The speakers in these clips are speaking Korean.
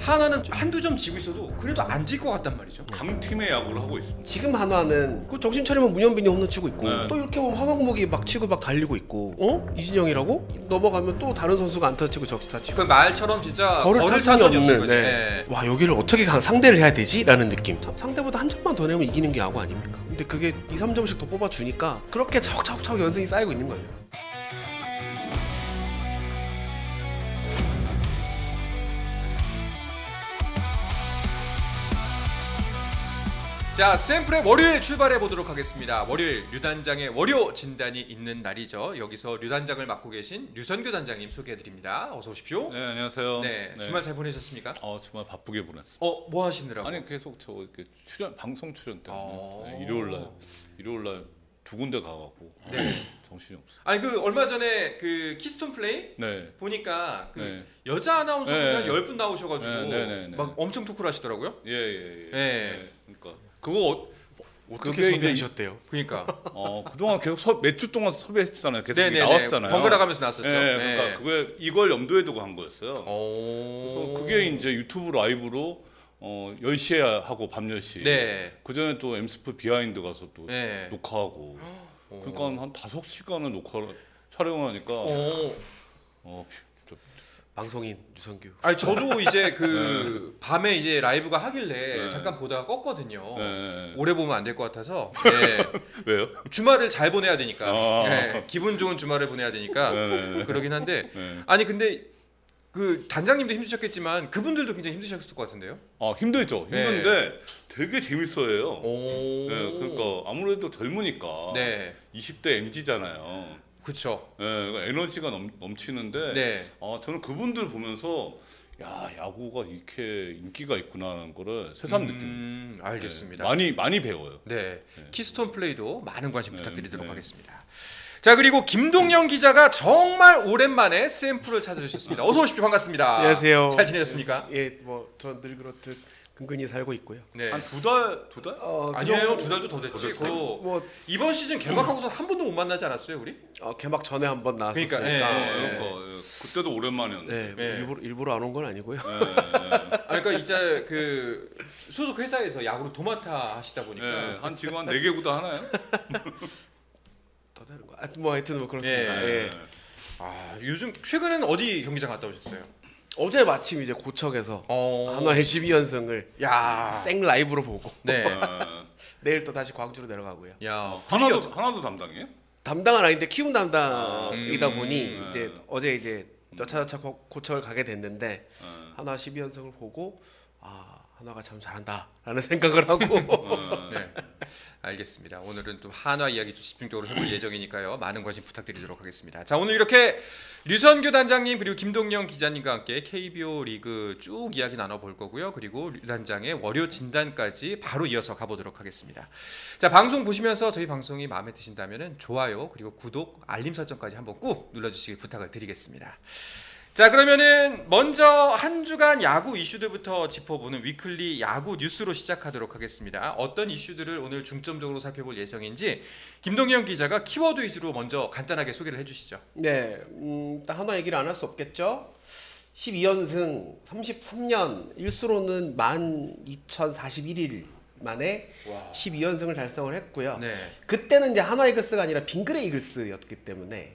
하나는 한두 점 지고 있어도 그래도 안 질 것 같단 말이죠. 강팀의 야구를 하고 있습니다. 지금 한화는 그 정신 차리면 문현빈이 홈런 치고 있고 네. 또 이렇게 보면 황원목이 막 치고 막 달리고 있고 이진영이라고 넘어가면 또 다른 선수가 안타 치고 적시타 치고 그 말처럼 진짜 거를 탈 수는 타선이 없는 거지. 네. 와 여기를 어떻게 상대를 해야 되지? 라는 느낌. 상대보다 한 점만 더 내면 이기는 게 야구 아닙니까? 근데 그게 2, 3점씩 더 뽑아주니까 그렇게 차곡차곡 연승이 쌓이고 있는 거예요. 자, 샘플의 월요일 출발해 보도록 하겠습니다. 월요일 류단장의 월요 진단이 있는 날이죠. 여기서 류단장을 맡고 계신 류선규 단장님 소개해드립니다. 어서 오십시오. 네, 안녕하세요. 네, 주말 잘 보내셨습니까? 정말 바쁘게 보냈습니다. 뭐 하시느라고? 아니 계속 저 이렇게 방송 출연 때문에 네, 일요일 날 두 군데 가갖고 정신이 없어요. 아니 그 얼마 전에 그 키스톤 플레이 네. 보니까 그 네. 여자 아나운서분이 네. 한 10분 나오셔가지고 네. 막 엄청 토크를 하시더라고요. 예. 네. 그러니까 그거 어떻게 그게 섭외하셨대요? 그러니까 그동안 계속 몇 주 동안 섭외했잖아요. 계속 네네네. 나왔잖아요. 번갈아 가면서 나왔었죠. 네, 그러니까 이걸 염두에 두고 한 거였어요. 그래서 그게 이제 유튜브 라이브로 10시에 하고 밤 10시. 네. 그 전에 또 엠스프 비하인드 가서 또 네. 녹화하고. 그러니까 한 5시간을 촬영하니까 방송인 유선규. 아니 저도 이제 그 네. 밤에 이제 라이브가 하길래 네. 잠깐 보다가 껐거든요. 네. 오래 보면 안 될 것 같아서 네. 왜요? 주말을 잘 보내야 되니까 아. 네. 기분 좋은 주말을 보내야 되니까 네. 그러긴 한데 네. 아니 근데 그 단장님도 힘드셨겠지만 그분들도 굉장히 힘드셨을 것 같은데요. 힘들죠. 힘든데 되게 재밌어요. 오. 네, 그러니까 아무래도 젊으니까 네. 20대 MZ잖아요. 그렇죠. 네, 그러니까 에너지가 넘치는데 네. 저는 그분들 보면서 야 야구가 이렇게 인기가 있구나라는 거를 새삼 느낍니다. 알겠습니다. 네, 많이 배워요. 네. 네. 키스톤 플레이도 많은 관심 부탁드리도록 네. 하겠습니다. 자, 그리고 김동영 기자가 정말 오랜만에 샘플을 찾아주셨습니다. 어서 오십시오. 반갑습니다. 안녕하세요. 잘 지내셨습니까? 예, 뭐 전 늘 그렇듯 근근히 살고 있고요. 네. 한 두 달? 아니에요. 2달도 더 됐지. 됐어요? 그거 뭐 이번 시즌 개막하고서 한 번도 못 만나지 않았어요, 우리? 개막 전에 한번 나왔으니까. 그러니까, 그러니까 그때도 오랜만이었는데. 네, 네. 뭐 일부러 안 온 건 아니고요. 그러니까 이제 그 소속 회사에서 야구를 도맡아 하시다 보니까 한 지금 한 4개 구단 하나요? 더 다른 거. 뭐 하여튼 뭐 그렇습니다. 예. 예. 요즘 최근에는 어디 경기장 갔다 오셨어요? 어제 마침 이제 고척에서 어. 한화의 12연승을 야. 생 라이브로 보고 네. 내일 또 다시 광주로 내려가고요. 야. 하나도 담당이에요? 담당은 아닌데 키움 담당이다 보니 음. 이제 어제 이제 여차저차 고척을 가게 됐는데 한화 12연승을 보고 한화가 참 잘한다라는 생각을 하고 네. 알겠습니다. 오늘은 또 한화 이야기 좀 집중적으로 해볼 예정이니까요. 많은 관심 부탁드리도록 하겠습니다. 자, 오늘 이렇게 류선규 단장님 그리고 김동영 기자님과 함께 KBO 리그 쭉 이야기 나눠볼 거고요. 그리고 류 단장의 월요 진단까지 바로 이어서 가보도록 하겠습니다. 자, 방송 보시면서 저희 방송이 마음에 드신다면 좋아요 그리고 구독, 알림 설정까지 한번 꾹 눌러주시길 부탁을 드리겠습니다. 자, 그러면은 먼저 한 주간 야구 이슈들부터 짚어보는 위클리 야구 뉴스로 시작하도록 하겠습니다. 어떤 이슈들을 오늘 중점적으로 살펴볼 예정인지 김동영 기자가 키워드 위주로 먼저 간단하게 소개를 해주시죠. 네, 일단 한화 얘기를 안 할 수 없겠죠. 12연승 33년 일수로는 12,041일 만에 12연승을 달성을 했고요. 네. 그때는 이제 한화 이글스가 아니라 빙그레 이글스였기 때문에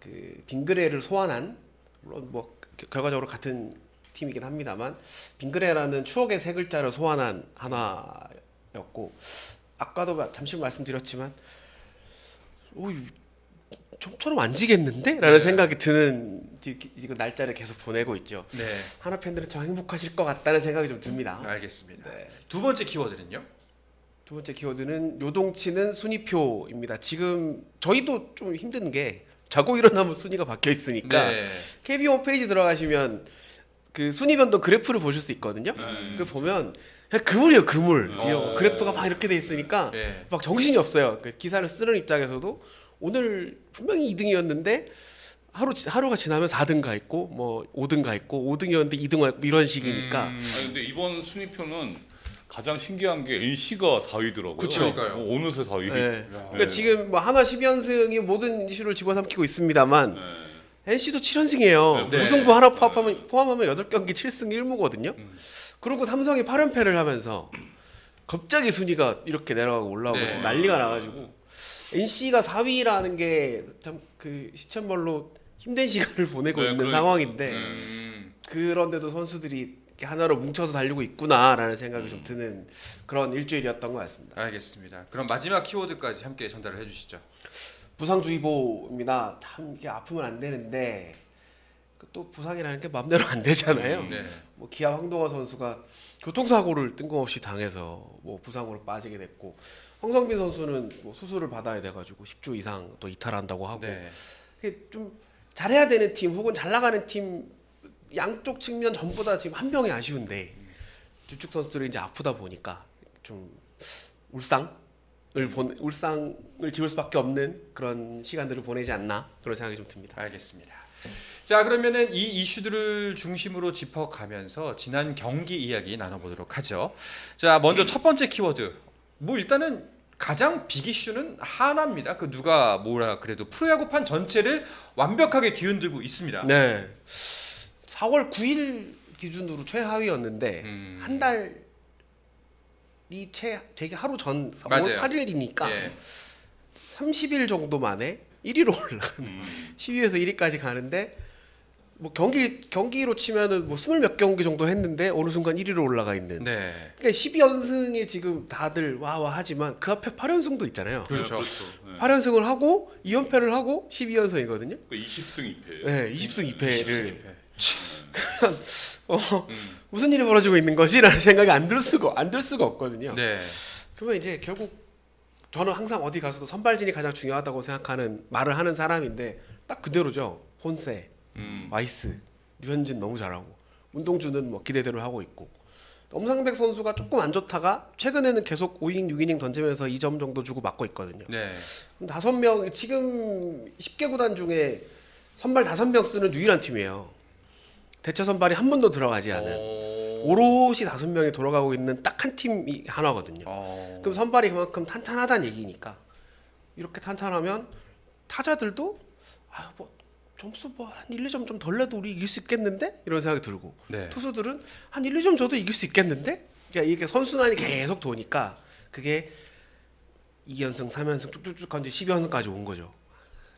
그 빙그레를 소환한 물론 뭐 결과적으로 같은 팀이긴 합니다만 빙그레라는 추억의 세 글자를 소환한 한화였고 아까도 잠시 말씀드렸지만 좀처럼 안 지겠는데? 라는 생각이 드는 지금 날짜를 계속 보내고 있죠. 네. 한화 팬들은 참 행복하실 것 같다는 생각이 좀 듭니다. 알겠습니다. 네. 두 번째 키워드는요? 두 번째 키워드는 요동치는 순위표입니다. 지금 저희도 좀 힘든 게 자고 일어나면 순위가 바뀌어 있으니까 네. KBO 홈페이지 들어가시면 그 순위변동 그래프를 보실 수 있거든요. 그 보면 그냥 그물이에요, 그물. 그래프가 막 이렇게 돼 있으니까 네. 막 정신이 없어요. 그 기사를 쓰는 입장에서도 오늘 분명히 2등이었는데 하루가 지나면 4등 가 있고 뭐 5등 가 있고 5등이었는데 2등 가 있고 이런 식이니까. 아니 근데 이번 순위표는 가장 신기한 게 NC가 4위더라고요. 그쵸. 그러니까요. 어느새 4위. 네. 그러니까 지금 뭐 한화 12연승이 모든 이슈를 집어삼키고 있습니다만 네. NC도 7연승이에요. 네. 무승부 하나 포함하면 8경기 7승 1무거든요. 그리고 삼성이 8연패를 하면서 갑자기 순위가 이렇게 내려가고 올라오고 네. 지금 난리가 나가지고 NC가 4위라는 게 참 그 시청벌로 힘든 시간을 보내고 네, 있는 그러니까. 상황인데 그런데도 선수들이 이렇게 하나로 뭉쳐서 달리고 있구나라는 생각이 좀 드는 그런 일주일이었던 것 같습니다. 알겠습니다. 그럼 마지막 키워드까지 함께 전달을 해주시죠. 부상주의보입니다. 참 이게 아프면 안 되는데 또 부상이라는 게 마음대로 안 되잖아요. 네. 뭐 기아 황동화 선수가 교통사고를 뜬금없이 당해서 뭐 부상으로 빠지게 됐고 황성빈 선수는 뭐 수술을 받아야 돼가지고 10주 이상 또 이탈한다고 하고 네. 이게 좀 잘해야 되는 팀 혹은 잘 나가는 팀 양쪽 측면 전부 다 지금 한 명이 아쉬운데 주축 선수들이 이제 아프다 보니까 좀 울상을 지울 수밖에 없는 그런 시간들을 보내지 않나 그런 생각이 좀 듭니다. 알겠습니다. 자, 그러면은 이 이슈들을 중심으로 짚어가면서 지난 경기 이야기 나눠보도록 하죠. 자, 먼저 첫 번째 키워드. 뭐 일단은 가장 빅 이슈는 하나입니다. 그 누가 뭐라 그래도 프로야구판 전체를 완벽하게 뒤흔들고 있습니다. 네. 4월 9일 기준으로 최하위였는데 한 달이 되게 하루 전 5월 맞아요. 8일이니까 예. 30일 정도 만에 1위로 올라가는 10위에서 1위까지 가는데 뭐 경기로 치면은 뭐 20몇 경기 정도 했는데 어느 순간 1위로 올라가 있는. 네. 그러니까 12연승에 지금 다들 와와 하지만 그 앞에 8연승도 있잖아요. 그렇죠. 네. 8연승을 하고 2연패를 하고 12연승이거든요. 그 20승 2패. 네, 20승 2패를 네. 무슨 일이 벌어지고 있는 거지라는 생각이 안 들 수가 없거든요. 네. 그러면 이제 결국 저는 항상 어디 가서도 선발진이 가장 중요하다고 생각하는 말을 하는 사람인데 딱 그대로죠. 혼세, 와이스, 류현진 너무 잘하고 문동주는 뭐 기대대로 하고 있고 엄상백 선수가 조금 안 좋다가 최근에는 계속 5이닝 6이닝 던지면서 2점 정도 주고 맞고 있거든요. 네. 그럼 5명 지금 10개 구단 중에 선발 5명 쓰는 유일한 팀이에요. 대체 선발이 한 번도 들어가지 않은 오롯이 5명이 돌아가고 있는 딱 한 팀이 하나거든요. 그럼 선발이 그만큼 탄탄하다는 얘기니까 이렇게 탄탄하면 타자들도 뭐 점수 한 1, 2점 좀 덜 내도 우리 이길 수 있겠는데? 이런 생각이 들고 네. 투수들은 한 1, 2점 줘도 이길 수 있겠는데? 그러니까 이게 선순환이 계속 도니까 그게 2연승, 3연승 쭉쭉쭉 한 12연승까지 온 거죠.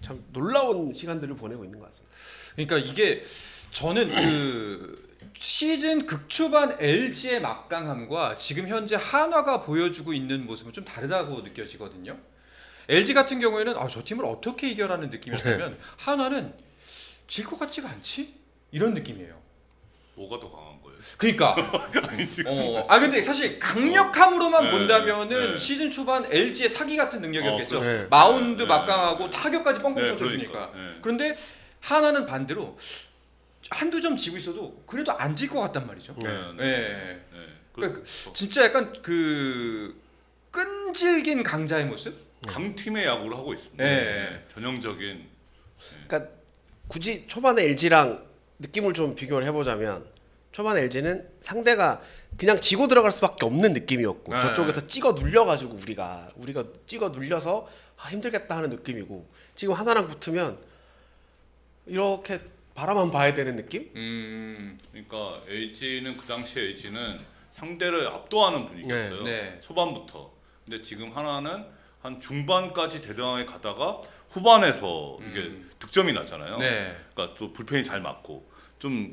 참 놀라운 시간들을 보내고 있는 것 같습니다. 그러니까 이게 저는 그 시즌 극초반 LG의 막강함과 지금 현재 한화가 보여주고 있는 모습은 좀 다르다고 느껴지거든요. LG 같은 경우에는 저 팀을 어떻게 이겨라는 느낌이었다면 한화는 질 것 같지가 않지? 이런 느낌이에요. 뭐가 더 강한 거예요? 그러니까 근데 사실 강력함으로만 네, 본다면은 네. 시즌 초반 LG의 사기 같은 능력이었겠죠. 그렇죠. 네. 마운드 네. 막강하고 타격까지 뻥뻥 네, 쳐주니까. 그러니까. 네. 그런데 하나는 반대로 한두 점 지고 있어도 그래도 안 질 것 같단 말이죠. 네. 네. 네. 그러니까 그렇죠. 진짜 약간 그 끈질긴 강자의 모습? 강팀의 야구를 하고 있습니다. 네. 전형적인. 그러니까 굳이 초반에 LG랑 느낌을 좀 비교를 해보자면 초반에 LG는 상대가 그냥 지고 들어갈 수밖에 없는 느낌이었고 네. 저쪽에서 찍어 눌려가지고 우리가 찍어 눌려서 힘들겠다 하는 느낌이고 지금 하나랑 붙으면 이렇게 바라만 봐야 되는 느낌? 그러니까 LG는 그 당시에 LG는 상대를 압도하는 분위기였어요. 네. 초반부터. 근데 지금 하나는 한 중반까지 대등하게 가다가 후반에서 이게 득점이 나잖아요. 네. 그러니까 또 불펜이 잘 맞고 좀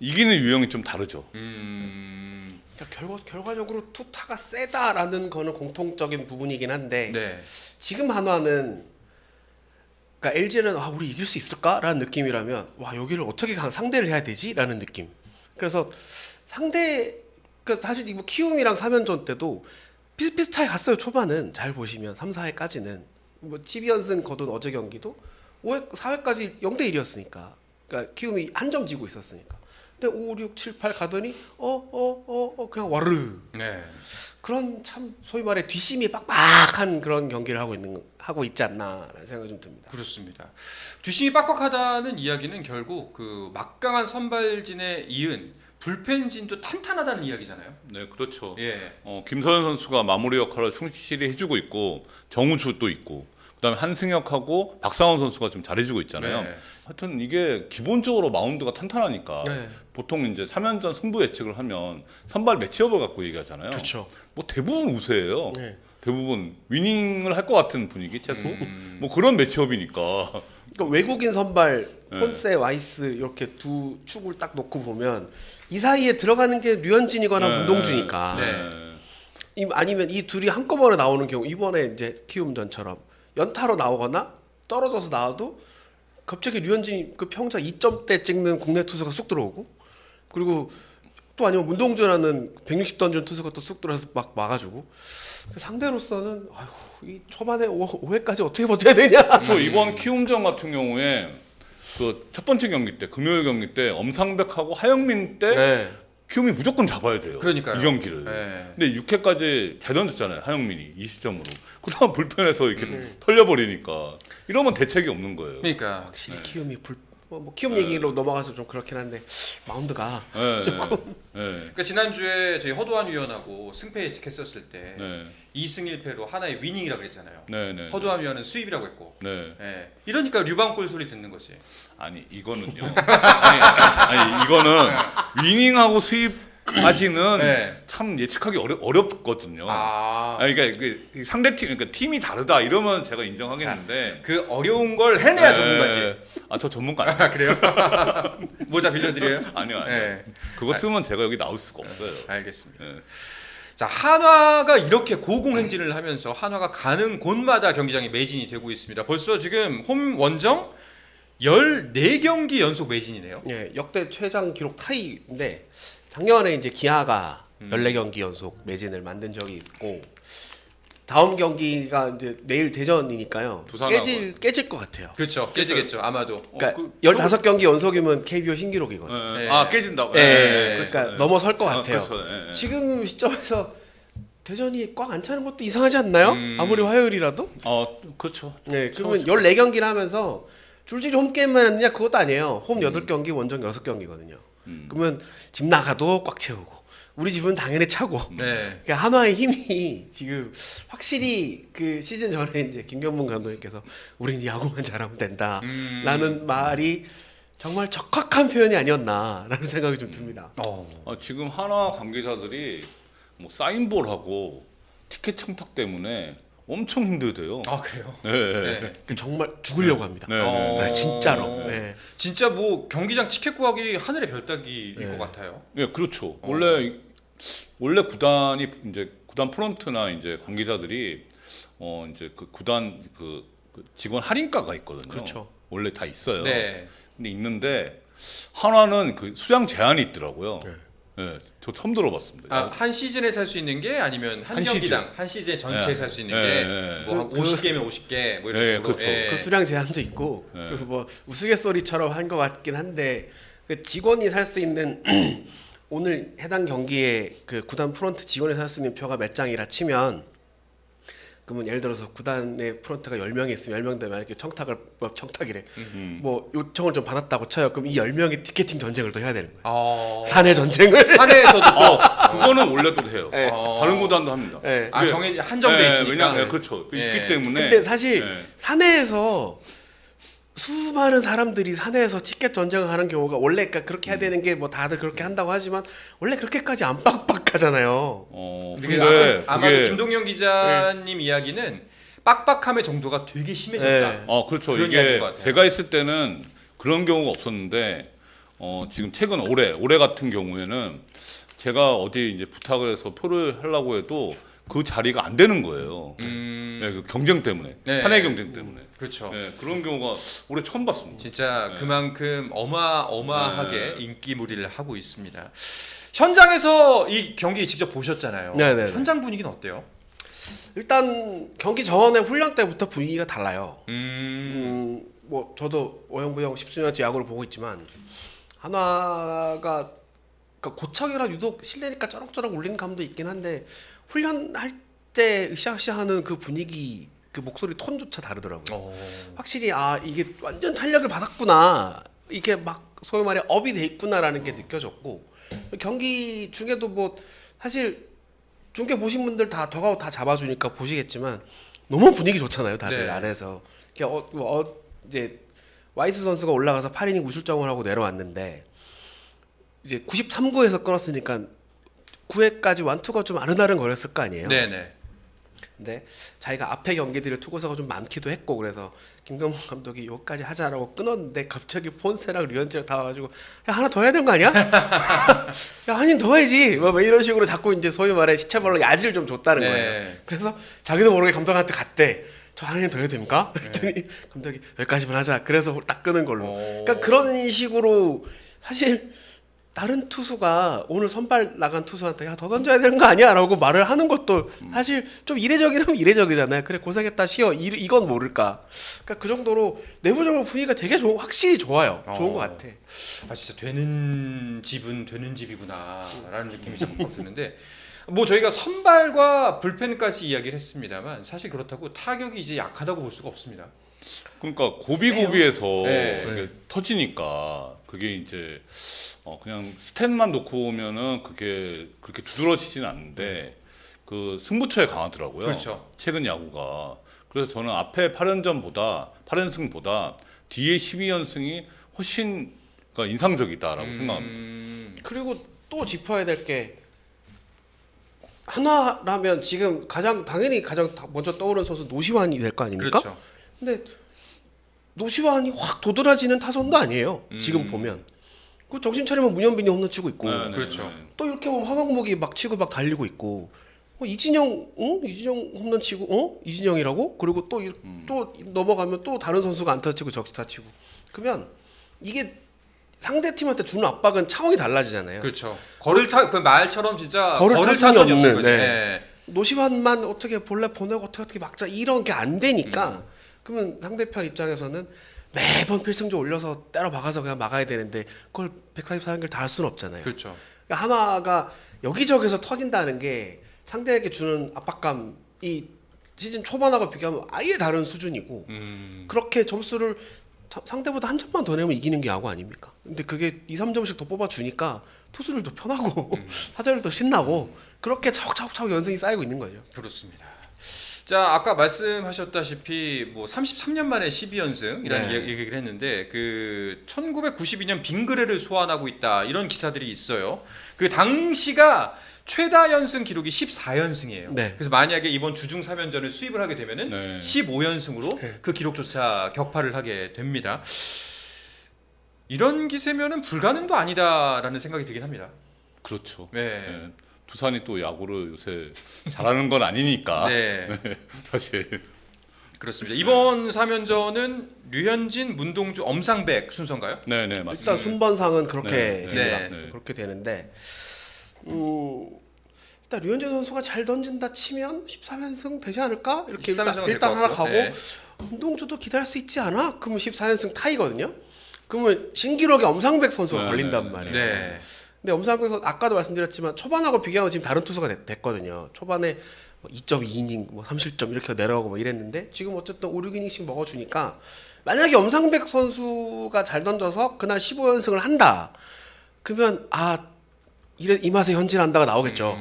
이기는 유형이 좀 다르죠. 그러니까 결과적으로 투타가 세다라는 거는 공통적인 부분이긴 한데 네. 지금 한화는 그러니까 LG는 우리 이길 수 있을까라는 느낌이라면 여기를 어떻게 상대를 해야 되지라는 느낌. 그래서 그러니까 사실 이거 키움이랑 3연전 때도 비슷비슷하게 갔어요. 초반은 잘 보시면 3, 4회까지는 뭐 12연승 거둔 어제 경기도 5회, 4회까지 0대 1이었으니까. 그러니까 키움이 한 점 지고 있었으니까. 근데 5, 6, 7, 8 가더니 그냥 와르르. 네. 그런 참 소위 말해 뒷심이 빡빡한 그런 경기를 하고 있지 않나라는 생각이 좀 듭니다. 그렇습니다. 뒷심이 빡빡하다는 이야기는 결국 그 막강한 선발진에 이은 불펜진도 탄탄하다는 이야기잖아요. 네, 그렇죠. 예. 김서현 선수가 마무리 역할을 충실히 해주고 있고 정우주도 있고 그다음에 한승혁하고 박상원 선수가 좀 잘해주고 있잖아요. 네. 하여튼 이게 기본적으로 마운드가 탄탄하니까 네. 보통 이제 3연전 승부 예측을 하면 선발 매치업을 갖고 얘기하잖아요. 그렇죠. 뭐 대부분 우세예요. 네. 대부분 위닝을 할 것 같은 분위기 최소 뭐 그런 매치업이니까. 그러니까 외국인 선발 네. 폰세, 와이스 이렇게 두 축을 딱 놓고 보면 이 사이에 들어가는 게 류현진이거나 네. 문동주니까. 네. 아니면 이 둘이 한꺼번에 나오는 경우 이번에 이제 키움전처럼 연타로 나오거나 떨어져서 나와도 갑자기 류현진이 그 평타 2점대 찍는 국내 투수가 쑥 들어오고 그리고 또 아니면 문동주라는 160 던지는 투수가 또 쑥 들어와서 막 막아주고 상대로서는 아이고 이 초반에 5회까지 어떻게 버텨야 되냐. 저 이번 키움전 같은 경우에 그 첫 번째 경기 때 금요일 경기 때 엄상백하고 하영민 때 네. 키움이 무조건 잡아야 돼요. 그러니까요. 이 경기를. 네. 근데 6회까지 잘 던졌잖아요. 하영민이 20점으로. 그다음 불펜에서 이렇게 털려버리니까 이러면 대책이 없는 거예요. 그러니까 확실히 키움이 뭐 키움 얘기로 넘어가서 좀 그렇긴 한데 마운드가 네, 조금 네, 그러니까 지난주에 저희 허도한 위원하고 승패 예측했었을 때 네, 2승 1패로 하나의 위닝이라고 그랬잖아요. 네, 네. 허도한 위원은 수입이라고 했고. 네. 예. 이러니까 류방꿀 소리 듣는 거지. 아니 이거는요. 아니 이거는 위닝하고 수입까지는 네. 참 예측하기 어렵거든요. 아. 아니, 그러니까 그 상대 팀, 그러니까 팀이 다르다 이러면 제가 인정하겠는데. 그 어려운 걸 해내야 전문가지. 아, 저 전문가 아니에요. 아, 그래요? 모자 빌려드려요? 아니요, 아니요. 네. 그거 쓰면 제가 여기 나올 수가 없어요. 알겠습니다. 네. 자, 한화가 이렇게 고공행진을 하면서 한화가 가는 곳마다 경기장이 매진이 되고 있습니다. 벌써 지금 홈 원정 14경기 연속 매진이네요. 예, 역대 최장 기록 타이인데 작년에 이제 기아가 14경기 연속 매진을 만든 적이 있고 다음 경기가 이제 내일 대전이니까요. 부산하고. 깨질 것 같아요. 그렇죠. 깨지겠죠. 아마도. 그러니까 15경기 연속이면 KBO 신기록이거든요. 네. 네. 아, 깨진다고. 예, 네, 그러니까 네. 넘어설 것 같아요. 그렇죠. 네, 네. 지금 시점에서 대전이 꽉 안 차는 것도 이상하지 않나요? 아무리 화요일이라도? 그렇죠. 네, 그러면 14경기를 하면서 줄줄이 홈게임만 했느냐 그것도 아니에요. 홈 8경기, 원정 6경기거든요. 그러면 집 나가도 꽉 채우고 우리 집은 당연히 차고 네. 그러니까 한화의 힘이 지금 확실히 그 시즌 전에 이제 김경문 감독님께서 우린 야구만 잘하면 된다라는 말이 정말 적확한 표현이 아니었나라는 생각이 좀 듭니다. 지금 한화 관계자들이 뭐 사인볼하고 티켓 청탁 때문에 엄청 힘들대요. 아, 그래요? 네. 네. 그 정말 죽으려고 합니다. 네, 네, 네, 진짜로. 어. 네. 진짜 뭐 경기장 티켓 구하기 하늘의 별따기일 네. 것 같아요. 네, 그렇죠. 원래 구단이 이제 구단 프런트나 이제 관계자들이 이제 그 구단 그 직원 할인가가 있거든요. 그렇죠. 원래 다 있어요. 네. 근데 있는데 한화는 그 수량 제한이 있더라고요. 네. 네, 저 처음 들어봤습니다. 아, 한 시즌에 살 수 있는 게 아니면 한 한 경기당 한 시즌 전체에 네. 살 수 있는 네, 게 네. 뭐 한 그- 50개면 50개 뭐 이런 네, 식으로. 그렇죠. 예. 그 수량 제한도 있고 네. 그리고 뭐 우스갯소리처럼 한 것 같긴 한데 그 직원이 살 수 있는 오늘 해당 경기에 그 구단 프런트 직원이 살 수 있는 표가 몇 장이라 치면 그러면 예를 들어서 구단의 프런트가 10명이 있으면 10명 되면 이렇게 청탁이래. 뭐 요청을 좀 받았다고 쳐요. 그럼 이 10명이 티켓팅 전쟁을 또 해야 되는 거예요. 사내 전쟁을. 사내에서도 또 그거는 원래 또 해요. 네. 다른 구단도 합니다. 네. 아, 정해 한정돼 있으니까. 왜냐면 그렇죠. 예. 있기 때문에. 근데 사실 네. 사내에서 수많은 사람들이 사내에서 티켓 전쟁을 하는 경우가 원래 그러니까 그렇게 해야 되는 게 뭐 다들 그렇게 한다고 하지만 원래 그렇게까지 안 빡빡하잖아요. 근데 근데 아마 그게 김동영 기자님 이야기는 빡빡함의 정도가 되게 심해졌다. 네. 그렇죠. 그런 이게 이야기인 것 같아요. 제가 있을 때는 그런 경우가 없었는데 지금 최근 올해 같은 경우에는 제가 어디 이제 부탁을 해서 표를 하려고 해도 그 자리가 안 되는 거예요. 네, 그 경쟁 때문에, 네. 사내 경쟁 때문에. 그렇죠. 네, 그런 경우가 올해 처음 봤습니다. 진짜 네. 그만큼 어마어마하게 인기몰이를 하고 있습니다. 현장에서 이 경기 직접 보셨잖아요. 네네네. 현장 분위기는 어때요? 일단 경기 전에 훈련 때부터 분위기가 달라요. 뭐 저도 오영부영 10수년째 야구를 보고 있지만 한화가 그러니까 고척이라 유독 실내니까 쩌렁쩌렁 울리는 감도 있긴 한데 훈련할 때 으쌰으쌰하는 그 분위기 그 목소리 톤조차 다르더라고요. 확실히 이게 완전 탄력을 받았구나. 이게 막 소위 말해 업이 돼 있구나라는 게 느껴졌고 경기 중에도 뭐 사실 중계 보신 분들 다 더가웃 다 잡아주니까 보시겠지만 너무 분위기 좋잖아요, 다들 네. 안에서. 이제 와이스 선수가 올라가서 8이닝 무실점을 하고 내려왔는데 이제 93구에서 끊었으니까 9회까지 완투가 좀 아른아른 거렸을 거 아니에요. 네네. 근데 자기가 앞에 경기들의 투구수가 좀 많기도 했고 그래서 김경문 감독이 여기까지 하자라고 끊었는데 갑자기 폰세랑 류현진이랑 다 와가지고 야 하나 더 해야 되는 거 아니야? 야 한 인 더 해야지 뭐 이런 식으로 자꾸 이제 소위 말해 시체벌로 야지를 좀 줬다는 네. 거예요. 그래서 자기도 모르게 감독한테 갔대. 저 한 인 더 해도 됩니까? 그랬더니 감독이 여기까지만 하자. 그래서 딱 끄는 걸로. 그러니까 그런 식으로 사실 다른 투수가 오늘 선발 나간 투수한테 야 더 던져야 되는 거 아니야? 라고 말을 하는 것도 사실 좀 이례적이라면 이례적이잖아요. 그래 고생했다 쉬어 이건 모를까. 그러니까 그 정도로 내부적으로 분위기가 되게 확실히 좋아요. 좋은 것 같아. 아 진짜 되는 집은 되는 집이구나라는 느낌이 좀 드는데 뭐 저희가 선발과 불펜까지 이야기를 했습니다만 사실 그렇다고 타격이 이제 약하다고 볼 수가 없습니다. 그러니까 고비고비에서 네. 이게 터지니까 그게 이제 그냥 스탯만 놓고 오면은 그게 그렇게 두드러지지는 않는데 그 승부처에 강하더라고요. 그렇죠. 최근 야구가. 그래서 저는 앞에 8연승보다 뒤에 12연승이 훨씬 그러니까 인상적이다라고 생각합니다. 그리고 또 짚어야 될 게 하나라면 지금 당연히 가장 먼저 떠오르는 선수 노시환이 될 거 아닙니까? 그렇죠. 근데 노시환이 확 도드라지는 타선도 아니에요. 지금 보면 그 정신 차리면 문현빈이 홈런 치고 있고 네, 네, 그렇죠. 네. 또 이렇게 보면 황홍목이 막 치고 막 달리고 있고 이진영 이진영 홈런 치고 이진영이라고 그리고 또 넘어가면 또 다른 선수가 안타 치고 적시타 치고 그러면 이게 상대 팀한테 주는 압박은 차원이 달라지잖아요. 그렇죠. 그 말처럼 진짜 걸을 걸을 타선이 타선이 없는 거지. 네. 네. 노시환만 어떻게 볼래 보내고 어떻게 막자 이런 게 안 되니까 그러면 상대편 입장에서는 매번 필승조 올려서 때려 박아서 그냥 막아야 되는데 그걸 144연결 다 할 수는 없잖아요. 그렇죠. 그러니까 하나가 여기저기서 터진다는 게 상대에게 주는 압박감이 시즌 초반하고 비교하면 아예 다른 수준이고 그렇게 점수를 상대보다 한 점만 더 내면 이기는 게 야구 아닙니까? 근데 그게 2, 3점씩 더 뽑아주니까 투수들도 편하고 타자들도 신나고 그렇게 차곡차곡 연승이 쌓이고 있는 거죠. 그렇습니다. 자 아까 말씀하셨다시피 뭐 33년 만에 12연승이라는 네. 얘기를 했는데 그 1992년 빙그레를 소환하고 있다 이런 기사들이 있어요. 그 당시가 최다 연승 기록이 14연승이에요. 네. 그래서 만약에 이번 주중 3연전을 수입을 하게 되면은 네. 15연승으로 그 기록조차 격파를 하게 됩니다. 이런 기세면은 불가능도 아니다라는 생각이 들긴 합니다. 그렇죠. 네. 네. 두산이 또 야구를 요새 잘하는 건 아니니까 네. 사실 그렇습니다. 이번 3연전은 류현진, 문동주, 엄상백 순서인가요? 네네 맞습니다. 일단 순번상은 그렇게 네, 됩니다. 네. 그렇게 되는데 일단 류현진 선수가 잘 던진다 치면 13연승 되지 않을까? 이렇게 13연승은 될 일단 것 하나 같고. 가고 네. 문동주도 기다릴 수 있지 않아? 그러면 14연승 타이거든요. 그러면 신기록에 엄상백 선수가 네, 걸린단 네, 말이에요. 네. 근데 엄상백 선수 아까도 말씀드렸지만 초반하고 비교하면 지금 다른 투수가 됐거든요. 초반에 2.2이닝 뭐 3실점 이렇게 내려가고 뭐 이랬는데 지금 어쨌든 5, 6이닝씩 먹어주니까 만약에 엄상백 선수가 잘 던져서 그날 15연승을 한다. 그러면 이 맛에 현질한다가 나오겠죠.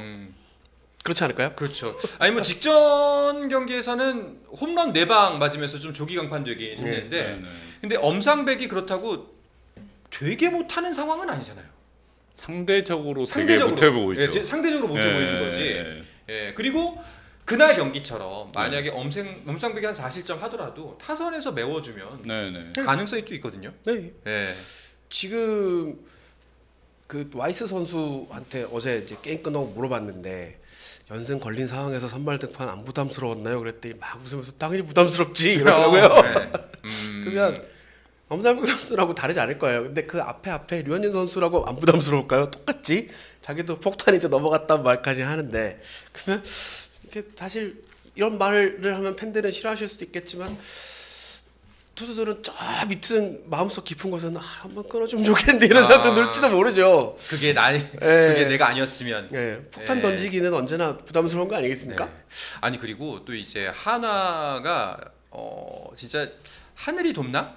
그렇지 않을까요? 그렇죠. 아니 뭐 직전 경기에서는 홈런 4방 맞으면서 좀 조기 강판되긴 했는데 네, 네. 근데 엄상백이 그렇다고 되게 못하는 상황은 아니잖아요. 상대적으로 되게 못해 보고 있죠. 상대적으로 못해 보이는 거지. 예. 그리고 그날 경기처럼 만약에 엄상백이 한 4실점 하더라도 타선에서 메워주면 네네. 가능성이 또 있거든요. 네. 예. 지금 그 와이스 선수한테 어제 이제 게임 끝나고 물어봤는데 연승 걸린 상황에서 선발 등판 안 부담스러웠나요? 그랬더니 막 웃으면서 당연히 부담스럽지 이러더라고요. 네. 그러면 엄상백 선수라고 다르지 않을 거예요. 근데 그 앞에 류현진 선수라고 안 부담스러울까요? 똑같지. 자기도 폭탄이 이제 넘어갔단 말까지 하는데 그러면 이게 사실 이런 말을 하면 팬들은 싫어하실 수도 있겠지만 투수들은 저 밑은 마음속 깊은 곳에는 한번 끊어주면 좋겠는데 이런 생각도 들지도 모르죠. 그게 예. 그게 내가 아니었으면. 예, 폭탄 예. 던지기는 언제나 부담스러운 거 아니겠습니까? 네. 아니 그리고 또 이제 한화가 진짜 하늘이 돕나?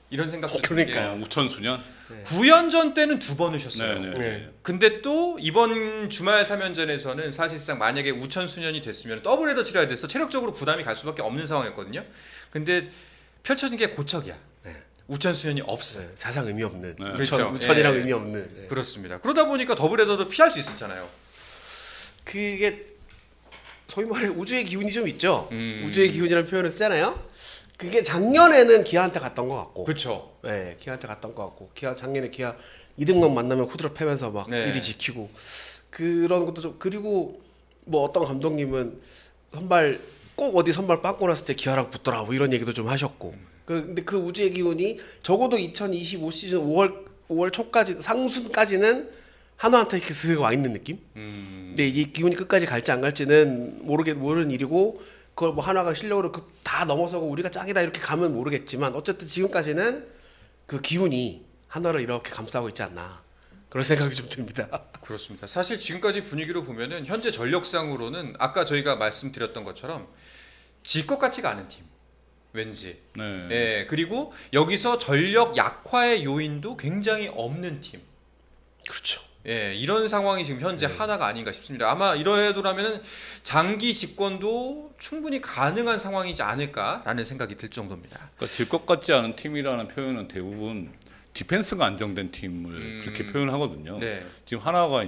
이런 생각도 드는 게 그러니까요. 우천수년. 9연전 때는 2번을 쉬었어요. 네네. 네. 근데 또 이번 주말 3연전에서는 사실상 만약에 우천수년이 됐으면 더블헤더 치러야 돼서 체력적으로 부담이 갈 수밖에 없는 상황이었거든요. 근데 펼쳐진 게 고척이야. 네. 우천수년이 없어요. 네, 사상 의미 없는 네. 그렇죠. 우천이랑 예. 의미 없는. 네. 그렇습니다. 그러다 보니까 더블헤더도 피할 수 있었잖아요. 그게 소위 말해 우주의 기운이 좀 있죠. 음. 우주의 기운이라는 표현을 쓰잖아요. 그게 작년에는 기아한테 갔던 것 같고, 그렇죠. 네, 기아한테 갔던 것 같고, 작년에 기아 2등만 만나면 후드로 패면서 막 네. 1위 지키고 그런 것도 좀. 그리고 뭐 어떤 감독님은 선발 꼭 어디 선발 빵꾸 났을 때 기아랑 붙더라 뭐 이런 얘기도 좀 하셨고. 근데 그 우주의 기운이 적어도 2025 시즌 5월 초까지 상순까지는 한화한테 이렇게 슥 와 있는 느낌? 근데 이 기운이 끝까지 갈지 안 갈지는 모르는 일이고, 그걸 뭐 한화가 실력으로 다 넘어서고 우리가 짱이다 이렇게 가면 모르겠지만, 어쨌든 지금까지는 그 기운이 한화를 이렇게 감싸고 있지 않나, 그런 생각이 좀 듭니다. 그렇습니다. 사실 지금까지 분위기로 보면은 현재 전력상으로는 아까 저희가 말씀드렸던 것처럼 질 것 같지가 않은 팀. 왠지. 네. 예. 그리고 여기서 전력 약화의 요인도 굉장히 없는 팀. 그렇죠. 예, 이런 상황이 지금 현재 하나가 아닌가 싶습니다. 아마 이러해도라면은 장기 집권도 충분히 가능한 상황이지 않을까라는 생각이 들 정도입니다. 그러니까 질 것 같지 않은 팀이라는 표현은 대부분 디펜스가 안정된 팀을 그렇게 표현하거든요. 네. 지금 하나가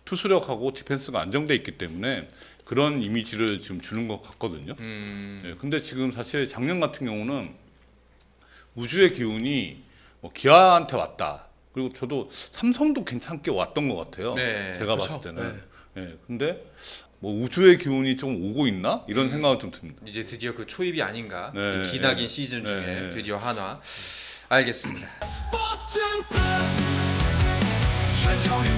투수력하고 디펜스가 안정돼 있기 때문에 그런 이미지를 지금 주는 것 같거든요. 네, 근데 지금 사실 작년 같은 경우는 우주의 기운이 뭐 기아한테 왔다. 그리고 저도 삼성도 괜찮게 왔던 것 같아요. 네, 제가 그렇죠. 봤을 때는. 네, 근데 뭐 우주의 기운이 좀 오고 있나 이런 생각은 좀 듭니다. 이제 드디어 그 초입이 아닌가. 네, 이 기나긴 네. 시즌 중에 네. 드디어 하나. 알겠습니다. 스포츠 플러스 한정의